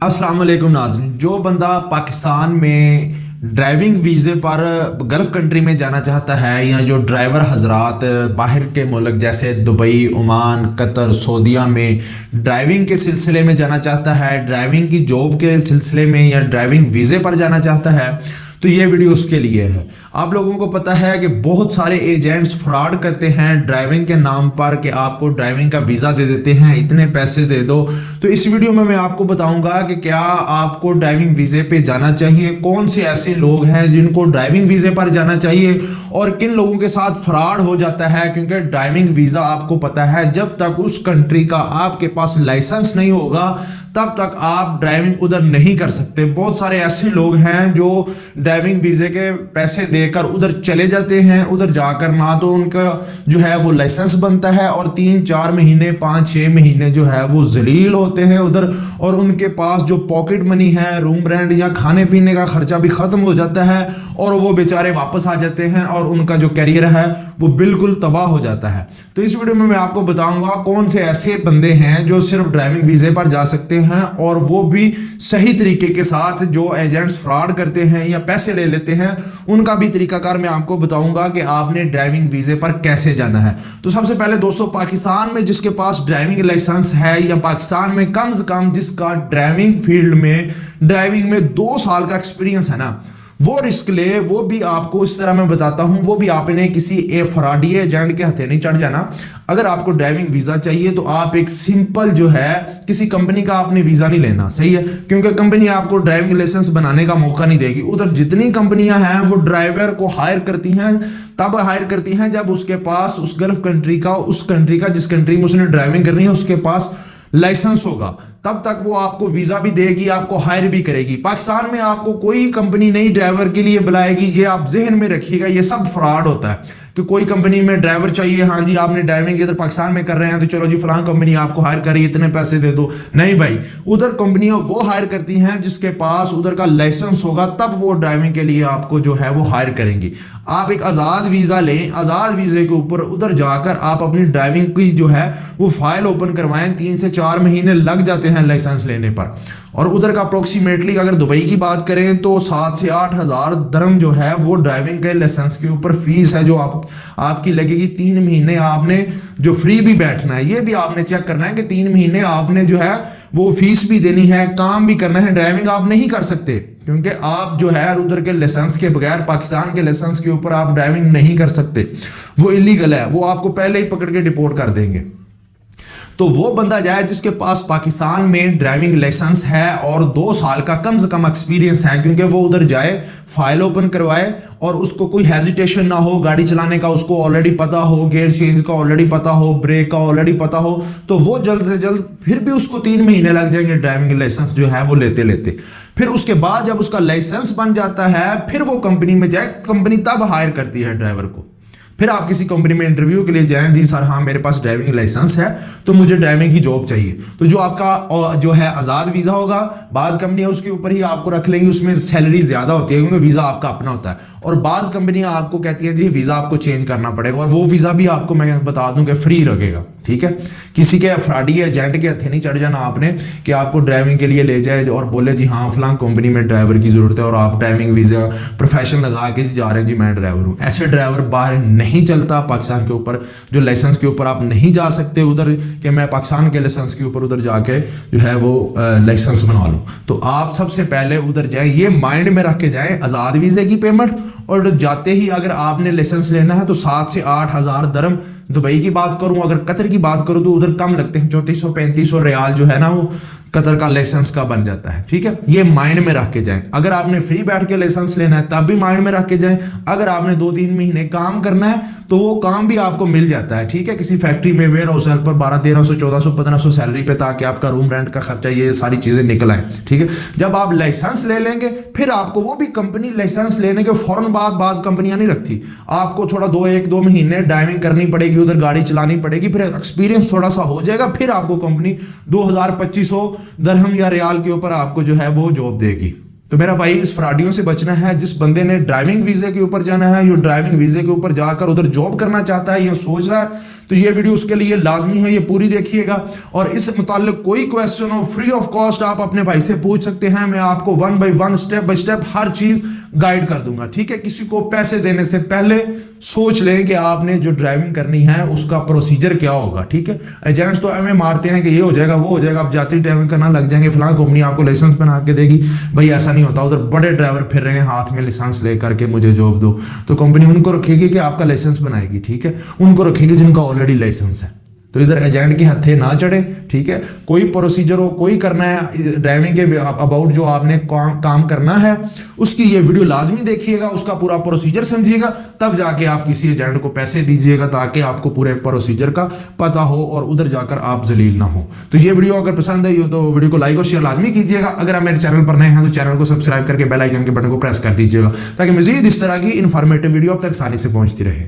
अस्सलाम वालेकुम नाज़रीन। जो बंदा पाकिस्तान में ड्राइविंग वीज़े पर गल्फ़ कंट्री में जाना चाहता है या जो ड्राइवर हजरात बाहर के मुल्क जैसे दुबई, ओमान, कतर, सऊदीया में ड्राइविंग के सिलसिले में जाना चाहता है, ड्राइविंग की जॉब के सिलसिले में या ड्राइविंग वीज़े पर जाना चाहता है, तो ये वीडियो उसके लिए है। आप लोगों को पता है कि बहुत सारे एजेंट्स फ्रॉड करते हैं ड्राइविंग के नाम पर कि आपको ड्राइविंग का वीज़ा दे देते हैं, इतने पैसे दे दो। तो इस वीडियो में मैं आपको बताऊंगा कि क्या आपको ड्राइविंग वीज़े पे जाना चाहिए, कौन से ऐसे लोग हैं जिनको ड्राइविंग वीज़े पर जाना चाहिए और किन लोगों के साथ फ्रॉड हो जाता है। क्योंकि ड्राइविंग वीज़ा आपको पता है जब तक उस कंट्री का आपके पास लाइसेंस नहीं होगा तब तक आप ड्राइविंग उधर नहीं कर सकते। बहुत सारे ऐसे लोग हैं जो ड्राइविंग वीज़े के पैसे देकर उधर चले जाते हैं, उधर जाकर ना तो उनका जो है वो लाइसेंस बनता है और 3-4 महीने 5-6 महीने जो है वो जलील होते हैं उधर, और उनके पास जो पॉकेट मनी है, रूम रेंट या खाने पीने का खर्चा भी ख़त्म हो जाता है और वो बेचारे वापस आ जाते हैं और उनका जो करियर है वो बिल्कुल तबाह हो जाता है। तो इस वीडियो में मैं आपको बताऊंगा कौन से ऐसे बंदे हैं जो सिर्फ ड्राइविंग वीज़े पर जा सकते हैं और वो भी सही तरीके के साथ। जो एजेंट्स फ्रॉड करते हैं या पैसे ले लेते हैं उनका भी तरीकाकार मैं आपको बताऊंगा कि आपने ड्राइविंग वीज़े पर कैसे जाना है। तो सबसे पहले दोस्तों, पाकिस्तान में जिसके पास ड्राइविंग लाइसेंस है या पाकिस्तान में कम से कम जिसका ड्राइविंग फील्ड में ड्राइविंग में 2 साल का एक्सपीरियंस है ना, वो रिस्क ले। वो भी आपको इस तरह मैं बताता हूं, वो भी आपने किसी फ्रॉडी एजेंट के हथे नहीं चढ़ जाना। अगर आपको ड्राइविंग वीज़ा चाहिए तो आप एक सिंपल जो है किसी कंपनी का आपने वीज़ा नहीं लेना, सही है, क्योंकि कंपनी आपको ड्राइविंग लाइसेंस बनाने का मौका नहीं देगी। उधर जितनी कंपनियां हैं वो ड्राइवर को हायर करती हैं, तब हायर करती हैं जब उसके पास उस गल्फ कंट्री का, उस कंट्री का जिस कंट्री में उसने ड्राइविंग करनी है उसके पास लाइसेंस होगा, तब तक वो आपको वीज़ा भी देगी, आपको हायर भी करेगी। पाकिस्तान में आपको कोई कंपनी नई ड्राइवर के लिए बुलाएगी, ये आप जहन में रखिएगा। ये सब फ्रॉड होता है कि कोई कंपनी में ड्राइवर चाहिए, हाँ जी आपने ड्राइविंग इधर पाकिस्तान में कर रहे हैं तो चलो जी फलां कंपनी आपको हायर करी, इतने पैसे दे दो। नहीं भाई, उधर कंपनियां वो हायर करती हैं जिसके पास उधर का लाइसेंस होगा, तब वो ड्राइविंग के लिए आपको जो है वो हायर करेंगी। आप एक आज़ाद वीज़ा लें, आज़ाद वीज़े के ऊपर उधर जाकर आप अपनी ड्राइविंग की जो है वो फाइल ओपन करवाएं। 3 से 4 महीने लग जाते हैं लाइसेंस लेने पर, और उधर का अप्रोक्सीमेटली अगर दुबई की बात करें तो 7 से 8 हज़ार दरम जो है वो ड्राइविंग के लाइसेंस के ऊपर फीस है जो आपकी लगेगी। 3 महीने आपने जो फ्री भी बैठना है, ये भी आपने चेक करना है कि 3 महीने आपने जो है वो फीस भी देनी है, काम भी करना है। ड्राइविंग आप नहीं कर सकते क्योंकि आप जो है उधर के लाइसेंस के बगैर, पाकिस्तान के लाइसेंस के ऊपर आप ड्राइविंग नहीं कर सकते, वो इलीगल है, वो आपको पहले ही पकड़ के डिपोर्ट कर देंगे। तो वो बंदा जाए जिसके पास पाकिस्तान में ड्राइविंग लाइसेंस है और 2 साल का कम से कम एक्सपीरियंस है, क्योंकि वो उधर जाए, फाइल ओपन करवाए और उसको कोई हेजिटेशन ना हो, गाड़ी चलाने का उसको ऑलरेडी पता हो, गियर चेंज का ऑलरेडी पता हो, ब्रेक का ऑलरेडी पता हो, तो वो जल्द से जल्द, फिर भी उसको 3 महीने लग जाएंगे ड्राइविंग लाइसेंस जो है वो लेते लेते। फिर उसके बाद जब उसका लाइसेंस बन जाता है फिर वो कंपनी में जाए, कंपनी तब हायर करती है ड्राइवर को। फिर आप किसी कंपनी में इंटरव्यू के लिए जाएं, जी सर हाँ मेरे पास ड्राइविंग लाइसेंस है तो मुझे ड्राइविंग की जॉब चाहिए, तो जो आपका जो है आज़ाद वीज़ा होगा, बाज़ कंपनियां उसके ऊपर ही आपको रख लेंगी, उसमें सैलरी ज़्यादा होती है क्योंकि वीज़ा आपका अपना होता है। और बाज़ कंपनियां आपको कहती हैं जी वीज़ा आपको चेंज करना पड़ेगा, और वो वीज़ा भी आपको मैं बता दूं कि फ्री लगेगा, ठीक है। किसी के फ्रॉडी एजेंट के हथे नहीं चढ़ जाना आपने कि आपको ड्राइविंग के लिए ले जाए और बोले जी हाँ फलां कंपनी में ड्राइवर की ज़रूरत है और आप ड्राइविंग वीज़ा प्रोफेशन लगा के जा रहे हैं जी मैं ड्राइवर हूँ। ऐसे ड्राइवर बाहर नहीं चलता पाकिस्तान के ऊपर, जो लाइसेंस के ऊपर आप नहीं जा सकते उधर कि मैं पाकिस्तान के लाइसेंस के ऊपर उधर जाके जो है वो लाइसेंस बनवा लूँ। तो आप सबसे पहले उधर जाएँ, ये माइंड में रख के जाएँ, आज़ाद वीज़े की पेमेंट, और जाते ही अगर आपने लाइसेंस लेना है तो 7 से 8 हज़ार दरम। दुबई की बात करूं, अगर कतर की बात करूं तो उधर कम लगते हैं, 3400-3500 रियाल जो है ना वो कतर का लाइसेंस का बन जाता है, ठीक है। ये माइंड में रख के जाएं। अगर आपने फ्री बैठ के लाइसेंस लेना है तब भी माइंड में रख के जाएं। अगर आपने 2-3 महीने काम करना है तो वो काम भी आपको मिल जाता है, ठीक है, किसी फैक्ट्री में वेयर हाउस पर 1200-1300, 1400, 1500 सैलरी पे, ताकि आपका रूम रेंट का खर्चा ये सारी चीज़ें निकल आए, ठीक है। जब आप लाइसेंस ले लेंगे फिर आपको वो भी कंपनी लाइसेंस लेने के फौरन बाद बाज़ कंपनियां नहीं रखती, आपको थोड़ा 1-2 महीने ड्राइविंग करनी पड़ेगी, उधर गाड़ी चलानी पड़ेगी, फिर एक्सपीरियंस थोड़ा सा हो जाएगा, फिर आपको कंपनी 2000-2500 दरहम या रियाल के ऊपर आपको जो है वो जॉब देगी। तो मेरा भाई इस फ्रॉडियों से बचना है। जिस बंदे ने ड्राइविंग वीज़े के ऊपर जाना है, जो ड्राइविंग वीज़े के ऊपर जाकर उधर जॉब करना चाहता है या सोच रहा है तो ये वीडियो उसके लिए लाजमी है, ये पूरी देखिएगा। और इस मुताल्लिक कोई क्वेश्चन हो फ्री ऑफ कॉस्ट आप अपने भाई से पूछ सकते हैं, मैं आपको 1 बाय 1 स्टेप बाय स्टेप हर चीज गाइड कर दूंगा, ठीक है। किसी को पैसे देने से पहले सोच लें कि आपने जो ड्राइविंग करनी है उसका प्रोसीजर क्या होगा, ठीक है। एजेंट्स तो हमें मारते हैं कि ये हो जाएगा वो हो जाएगा, आप जाती ड्राइविंग करना लग जाएंगे, फलां कंपनी आपको लाइसेंस बना के देगी। भाई ऐसा नहीं होता, उधर बड़े ड्राइवर फिर रहे हैं हाथ में लाइसेंस लेकर के मुझे जॉब दो, तो कंपनी उनको रखेगी कि आपका लाइसेंस बनाएगी, ठीक है, उनको रखेगी जिनका ऑलरेडी लाइसेंस है। तो इधर एजेंट के हथे ना चढ़े, ठीक है। कोई प्रोसीजर हो, कोई करना है ड्राइविंग के अबाउट जो आपने काम करना है, उसकी ये वीडियो लाजमी देखिएगा, उसका पूरा प्रोसीजर समझिएगा, तब जाके आप किसी एजेंट को पैसे दीजिएगा, ताकि आपको पूरे प्रोसीजर का पता हो और उधर जाकर आप जलील ना हो। तो ये वीडियो अगर पसंद आई हो तो वीडियो को लाइक और शेयर लाजमी कीजिएगा। अगर आप मेरे चैनल पर नए हैं तो चैनल को सब्सक्राइब करके बेल आइकन के बटन को प्रेस कर दीजिएगा, ताकि मजीद इस तरह की इंफॉर्मेटिव वीडियो आप तक आसानी से पहुंचती रहे।